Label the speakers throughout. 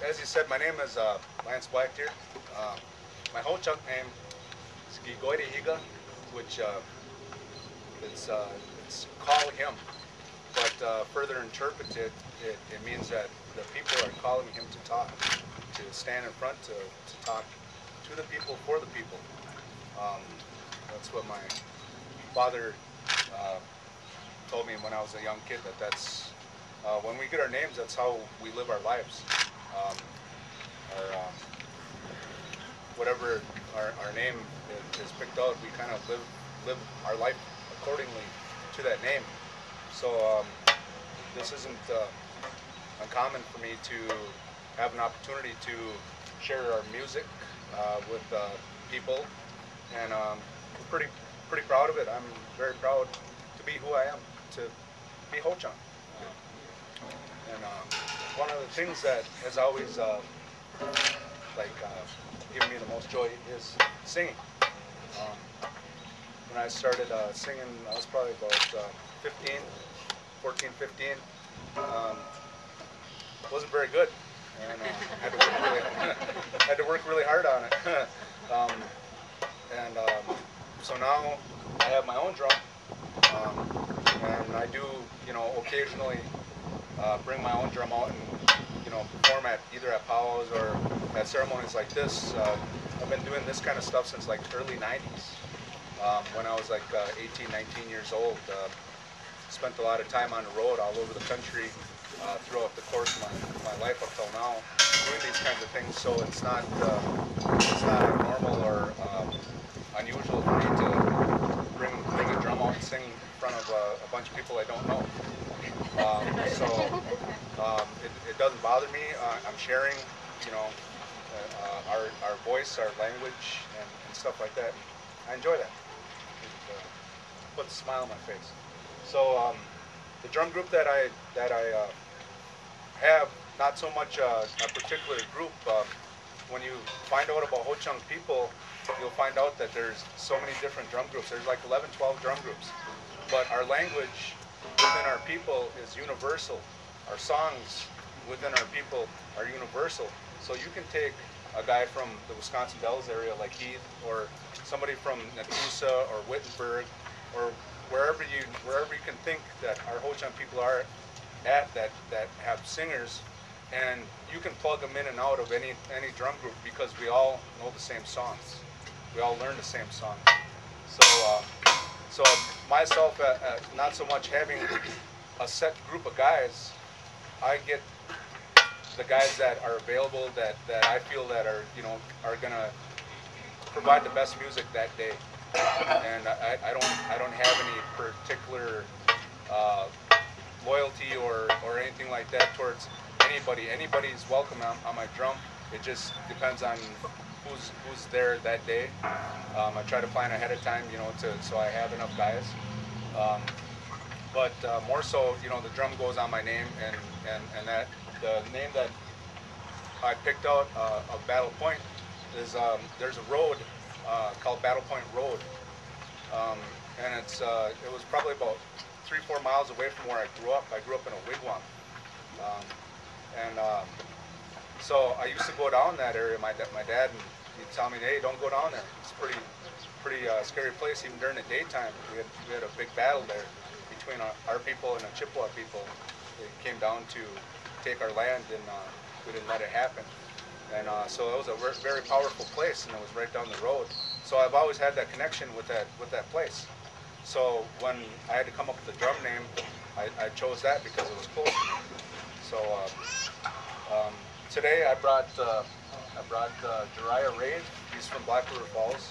Speaker 1: as you said, my name is Lance Blackdeer. My whole chunk name is Gigoide Higa, which it's call him. But further interpreted, it means that the people are calling him to talk, to stand in front, to talk to the people, for the people. That's what my father told me when I was a young kid, that's when we get our names, that's how we live our lives. Whatever our name is picked out, we kind of live our life accordingly to that name. So this isn't uncommon for me to have an opportunity to share our music with people, and we're pretty proud of it. I'm very proud to be who I am, to be Ho-Chunk. And one of the things that has always given me the most joy is singing. When I started singing, I was probably about 14, 15. Wasn't very good, and had to work really hard on it. So now I have my own drum, and I do, occasionally bring my own drum out and, perform at either at powwows or at ceremonies like this. I've been doing this kind of stuff since like early 90s. When I was like 18, 19 years old. Spent a lot of time on the road all over the country throughout the course of my life up till now, doing these kinds of things. So it's not normal or unusual for me to bring a drum out and sing in front of a bunch of people I don't know. It doesn't bother me. I'm sharing, our voice, our language, and stuff like that. I enjoy that. It puts a smile on my face. So the drum group that I have, not so much a particular group. When you find out about Ho-Chunk people, you'll find out that there's so many different drum groups. There's like 11, 12 drum groups. But our language within our people is universal. Our songs within our people are universal. So you can take a guy from the Wisconsin Dells area like Heath, or somebody from Natusa or Wittenberg, or wherever you can think that our Ho-Chunk people are at that have singers, and you can plug them in and out of any drum group because we all know the same songs. We all learn the same songs. So myself, not so much having a set group of guys, I get the guys that are available, that I feel that are gonna provide the best music that day. And I don't have any particular loyalty or anything like that towards anybody. Anybody's welcome on my drum. It just depends on who's there that day. I try to plan ahead of time, so I have enough guys. But more so, the drum goes on my name, and that the name that I picked out of Battle Point is there's a road called Battle Point Road, and it was probably about 3-4 miles away from where I grew up. I grew up in a wigwam, so I used to go down that area. My dad, and he'd tell me, "Hey, don't go down there. It's a pretty scary place, even during the daytime." We had a big battle there between our people and the Chippewa people. They came down to take our land, and we didn't let it happen. And so it was a very powerful place, and it was right down the road. So I've always had that connection with that place. So when I had to come up with the drum name, I chose that because it was close to me. So today I brought Jariah Raid. He's from Black River Falls.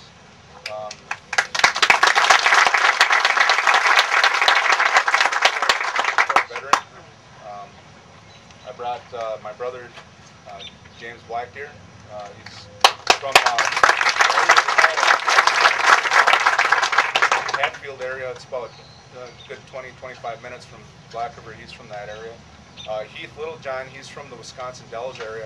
Speaker 1: Veteran. I brought my brother James Blackdeer. He's from Hatfield area. It's about a good 20-25 minutes from Black River. He's from that area. Heath Littlejohn, he's from the Wisconsin Dells area.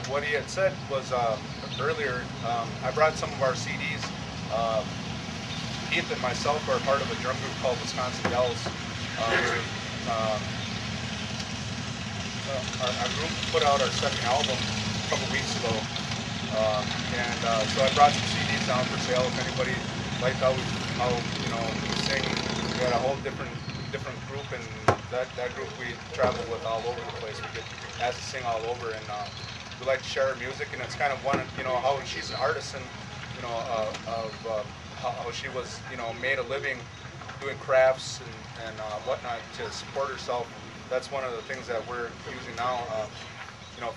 Speaker 1: What he had said was earlier, I brought some of our CDs. Keith and myself are part of a drum group called Wisconsin Dells. Our group put out our second album a couple weeks ago, so I brought some CDs down for sale. If anybody liked how we sing, we had a whole different group, and that group we travel with all over the place. We get asked to sing all over, and we like to share our music, and it's kind of one, how she's an artist, and how she was, made a living doing crafts and whatnot to support herself. That's one of the things that we're using now.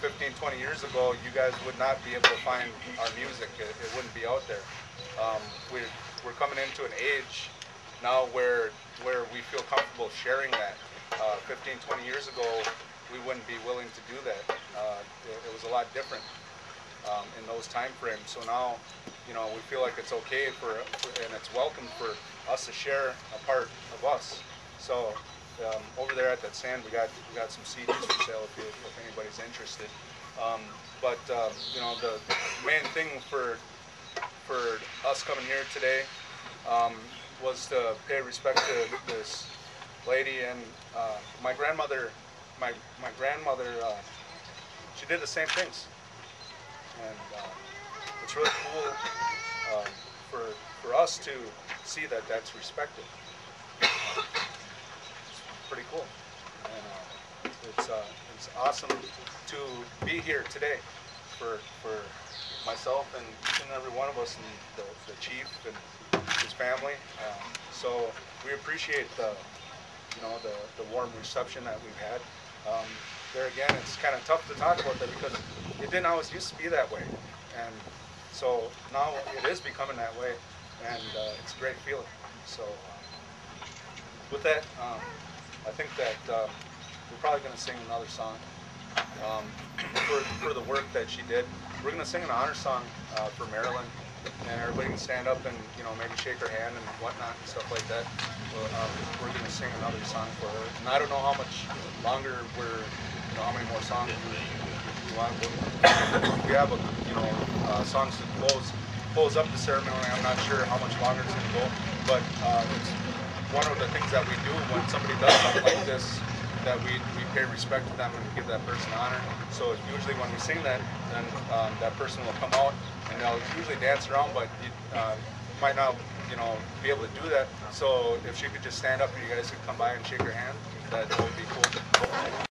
Speaker 1: 15, 20 years ago, you guys would not be able to find our music. It wouldn't be out there. We're coming into an age now where we feel comfortable sharing that. 15, 20 years ago, we wouldn't be willing to do that. It was a lot different in those time frames. So now, we feel like it's okay and it's welcome for us to share a part of us. So over there at that stand, we got some CDs for sale if anybody's interested. The main thing for us coming here today was to pay respect to this lady, and my grandmother. My grandmother, she did the same things, and it's really cool for us to see that that's respected. It's pretty cool, and it's awesome to be here today for myself and each and every one of us, and the chief and his family. So we appreciate the warm reception that we've had. There again, it's kind of tough to talk about that because it didn't always used to be that way, and so now it is becoming that way, and it's a great feeling. So with that, I think that we're probably going to sing another song for the work that she did. We're going to sing an honor song for Marilyn, and everybody can stand up and maybe shake her hand and whatnot and stuff like that. We're going to sing another song for her, and I don't know how much longer how many more songs we want. We have songs to close up the ceremony. I'm not sure how much longer it's going to go, but it's one of the things that we do when somebody does something like this, that we pay respect to them and give that person honor. So usually when we sing that, then that person will come out and they'll usually dance around, but you might not be able to do that. So if she could just stand up and you guys could come by and shake her hand, that would be cool.